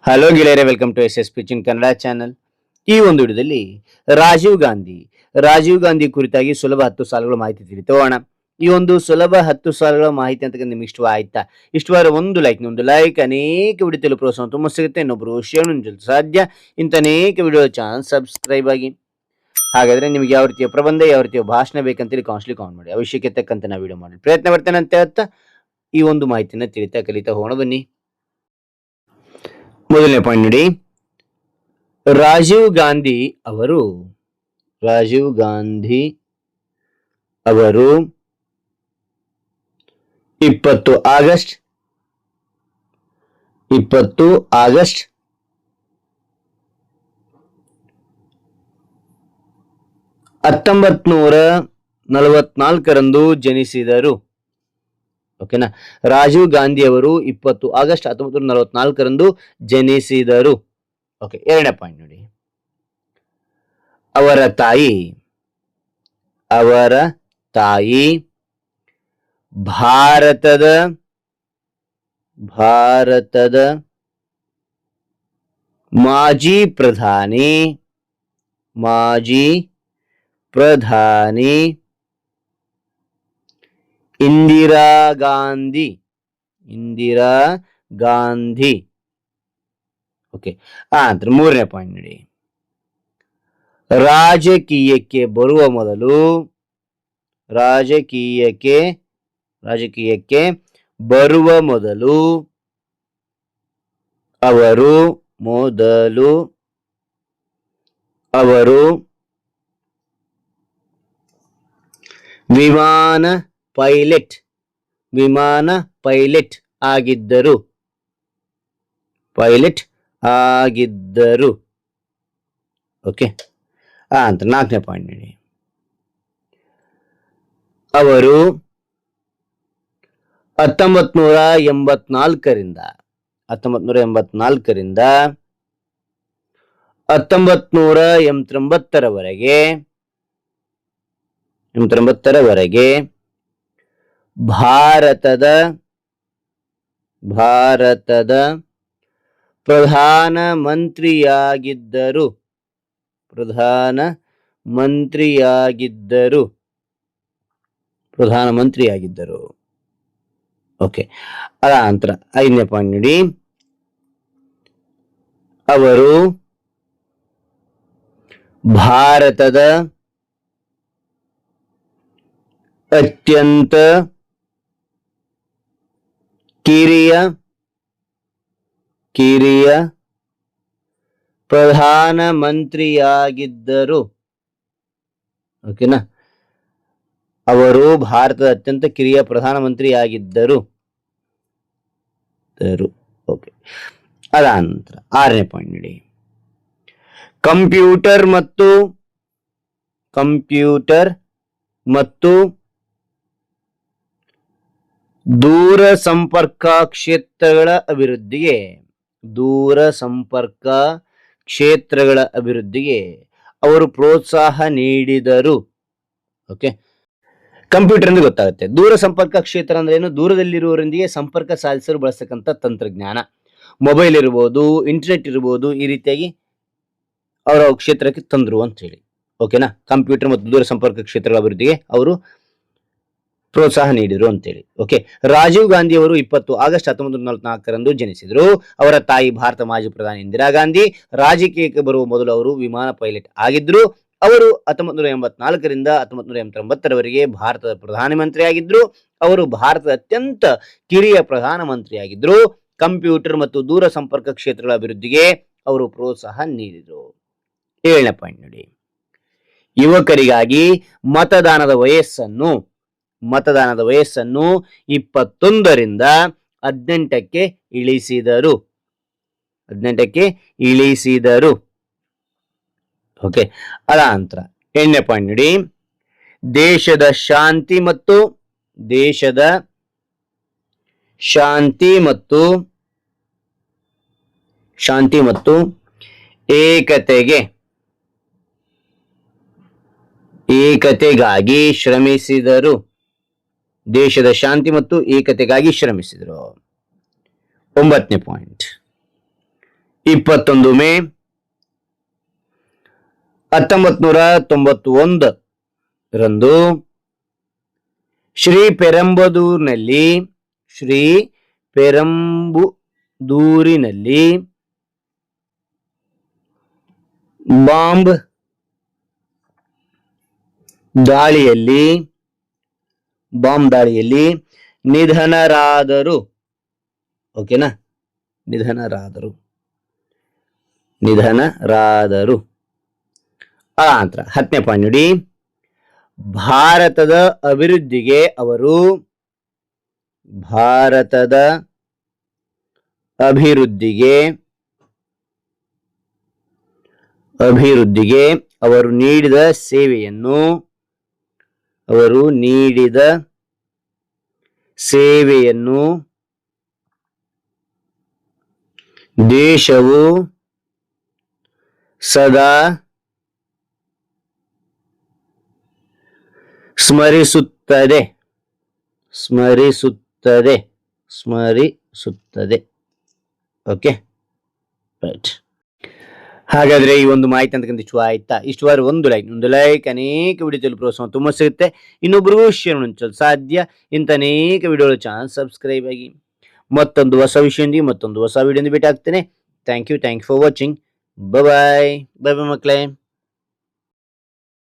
Hello ಗೆಳೆಯರೆ, welcome to S S ಪಿಚಿನ್ Kannada channel. ಈ ಒಂದು ವಿಡಿಯೋದಲ್ಲಿ ರಾಜೀವ್ ಗಾಂಧಿ ಕುರಿತಾಗಿ ಸುಲಭ 10 ಸಾಲುಗಳ ಮಾಹಿತಿ ತಿಳಿತೋಣ. ಈ ಒಂದು ಸುಲಭ 10 ಸಾಲುಗಳ ಮಾಹಿತಿ ಅಂತ ನಿಮ್ಗೆ ಇಷ್ಟವಾಯ್ತಾ? ಇಷ್ಟವಾದ ಒಂದು ಲೈಕ್ ಅನೇಕ ವಿಡಿಯೋ ತಿಳಿದು ಪ್ರೋತ್ಸಾಹ ತುಂಬ ಸಿಗುತ್ತೆ. ಇನ್ನೊಬ್ರು ಶೇರ್ ಸಾಧ್ಯ. ಇಂಥ ಅನೇಕ ವಿಡಿಯೋ ಚಾನಲ್ ಸಬ್ಸ್ಕ್ರೈಬ್ ಆಗಿ. ಹಾಗಾದ್ರೆ ನಿಮ್ಗೆ ಯಾವ ರೀತಿಯ ಪ್ರಬಂಧ, ಯಾವ ರೀತಿಯ ಭಾಷಣ ಬೇಕಂತೇಳಿ ಕಾಮೆಂಟ್ ಮಾಡಿ. ಅವಶ್ಯಕ್ಕೆ ತಕ್ಕಂತೆ ನಾವು ವಿಡಿಯೋ ಮಾಡಿ ಪ್ರಯತ್ನ ಬರ್ತೇನೆ ಅಂತ ಹೇಳ್ತಾ ಈ ಒಂದು ಮಾಹಿತಿನ ಕಲಿತಾ ಹೋಗೋಣ ಬನ್ನಿ. ಮೊದಲನೇ ಪಾಯಿಂಟ್ ನೋಡಿ, ರಾಜೀವ್ ಗಾಂಧಿ ಅವರು 20 ಆಗಸ್ಟ್ 1944ರಂದು ಜನಿಸಿದರು. ಓಕೆನಾ? ರಾಜೀವ್ ಗಾಂಧಿ ಅವರು 20 ಆಗಸ್ಟ್ 1944ರಂದು ಜನಿಸಿದರು. ಓಕೆ, ಎರಡನೇ ಪಾಯಿಂಟ್ ನೋಡಿ, ಅವರ ತಾಯಿ ಭಾರತದ ಮಾಜಿ ಪ್ರಧಾನಿ ಇಂದಿರಾ ಗಾಂಧಿ. ಓಕೆ, ನಂತರ ಮೂರನೇ ಪಾಯಿಂಟ್ ನೋಡಿ, ರಾಜಕೀಯಕ್ಕೆ ಬರುವ ಮೊದಲು ಅವರು ವಿಮಾನ ಪೈಲಟ್ ಆಗಿದ್ದರು. ಓಕೆ, ಅಂತ ನಾಲ್ಕನೇ ಪಾಯಿಂಟ್ ನೋಡಿ, ಅವರು 1984ರಿಂದ 1989ರವರೆಗೆ ಭಾರತದ ಪ್ರಧಾನಮಂತ್ರಿಯಾಗಿದ್ದರು. ಓಕೆ, ಅದ ನಂತರ ಐದನೇ ಪಾಯಿಂಟ್ ನೋಡಿ, ಅವರು ಭಾರತದ ಅತ್ಯಂತ ಕಿರಿಯ ಪ್ರಧಾನಮಂತ್ರಿಯಾಗಿದ್ದರು. ಓಕೆನಾ? ಅವರು ಭಾರತದ ಅತ್ಯಂತ ಕಿರಿಯ ಪ್ರಧಾನಮಂತ್ರಿಯಾಗಿದ್ದರು. ಓಕೆ, ಅದ ನಂತರ ಆರನೇ ಪಾಯಿಂಟ್ ನೋಡಿ, ಕಂಪ್ಯೂಟರ್ ಮತ್ತು ದೂರ ಸಂಪರ್ಕ ಕ್ಷೇತ್ರಗಳ ಅಭಿವೃದ್ಧಿಗೆ ಅವರು ಪ್ರೋತ್ಸಾಹ ನೀಡಿದರು. ಓಕೆ, ಕಂಪ್ಯೂಟರ್ ಅಂದ್ರೆ ಗೊತ್ತಾಗುತ್ತೆ. ದೂರ ಸಂಪರ್ಕ ಕ್ಷೇತ್ರ ಅಂದ್ರೆ ಏನು? ದೂರದಲ್ಲಿರುವವರೊಂದಿಗೆ ಸಂಪರ್ಕ ಸಾಧಿಸಲು ಬಳಸತಕ್ಕಂಥ ತಂತ್ರಜ್ಞಾನ, ಮೊಬೈಲ್ ಇರ್ಬೋದು, ಇಂಟರ್ನೆಟ್ ಇರ್ಬೋದು, ಈ ರೀತಿಯಾಗಿ ಅವರ ಕ್ಷೇತ್ರಕ್ಕೆ ತಂದ್ರು ಅಂತ ಹೇಳಿ. ಓಕೆನಾ? ಕಂಪ್ಯೂಟರ್ ಮತ್ತು ದೂರ ಸಂಪರ್ಕ ಕ್ಷೇತ್ರಗಳ ಅಭಿವೃದ್ಧಿಗೆ ಅವರು ಪ್ರೋತ್ಸಾಹ ನೀಡಿದರು ಅಂತೇಳಿ. ಓಕೆ, ರಾಜೀವ್ ಗಾಂಧಿ ಅವರು 20 ಆಗಸ್ಟ್ 1944ರಂದು ಜನಿಸಿದರು. ಅವರ ತಾಯಿ ಭಾರತ ಮಾಜಿ ಪ್ರಧಾನಿ ಇಂದಿರಾ ಗಾಂಧಿ. ರಾಜಕೀಯಕ್ಕೆ ಬರುವ ಮೊದಲು ಅವರು ವಿಮಾನ ಪೈಲಟ್ ಆಗಿದ್ರು. ಅವರು 1984ರಿಂದ 1989ರವರೆಗೆ ಭಾರತದ ಪ್ರಧಾನಮಂತ್ರಿ ಆಗಿದ್ರು. ಅವರು ಭಾರತದ ಅತ್ಯಂತ ಕಿರಿಯ ಪ್ರಧಾನಮಂತ್ರಿಯಾಗಿದ್ರು. ಕಂಪ್ಯೂಟರ್ ಮತ್ತು ದೂರ ಸಂಪರ್ಕ ಕ್ಷೇತ್ರಗಳ ಅಭಿವೃದ್ಧಿಗೆ ಅವರು ಪ್ರೋತ್ಸಾಹ ನೀಡಿದರು. ಏಳನೇ ಪಾಯಿಂಟ್ ನೋಡಿ, ಯುವಕರಿಗಾಗಿ ಮತದಾನದ ವಯಸ್ಸನ್ನು 21ರಿಂದ 18ಕ್ಕೆ ಇಳಿಸಿದರು. ಓಕೆ, ಅದ ನಂತರ 8ನೇ ಪಾಯಿಂಟ್ ನೋಡಿ, ದೇಶದ ಶಾಂತಿ ಮತ್ತು ಏಕತೆಗಾಗಿ ಶ್ರಮಿಸಿದರು. ದೇಶದ ಶಾಂತಿ ಮತ್ತು ಏಕತೆಗಾಗಿ ಶ್ರಮಿಸಿದರು. 9ನೇ ಪಾಯಿಂಟ್, 21 ಮೇ 1991 ರಂದು ಶ್ರೀ ಪೆರಂಬದೂರಿನಲ್ಲಿ ಬಾಂಬ್ ದಾಳಿಯಲ್ಲಿ ನಿಧನರಾದರು. ಓಕೆನಾ, ನಿಧನರಾದರು. ಆ ನಂತರ 10ನೇ ಪಾಯಿಂಟ್ ನೋಡಿ, ಭಾರತದ ಅಭಿವೃದ್ಧಿಗೆ ಅವರು ನೀಡಿದ ಸೇವೆಯನ್ನು ದೇಶವು ಸದಾ ಸ್ಮರಿಸುತ್ತದೆ. Okay, right. ಹಾಗಾದ್ರೆ ಈ ಒಂದು ಮಾಹಿತಿ ಅಂತಕ್ಕಂಥ ಇಷ್ಟ ಆಯ್ತಾ? ಇಷ್ಟವಾದ್ರೆ ಒಂದು ಲೈಕ್ ಅನೇಕ ವಿಡಿಯೋ ಪ್ರೋತ್ಸಾಹ ತುಂಬ ಸಿಗುತ್ತೆ. ಇನ್ನೊಬ್ರಿಗೂ ಶೇರ್ ಮಾಡಲು ಸಾಧ್ಯ. ಇಂಥ ಅನೇಕ ವಿಡಿಯೋಗಳು ಚಾನಲ್ ಸಬ್ಸ್ಕ್ರೈಬ್ ಆಗಿ. ಮತ್ತೊಂದು ಹೊಸ ವಿಷಯದೊಂದಿಗೆ ಮತ್ತೊಂದು ಹೊಸ ವಿಡಿಯೋದಿಂದ ಭೇಟಿ ಆಗ್ತೇನೆ. Thank you for watching. Bye ಮಕ್ಕಳೇ.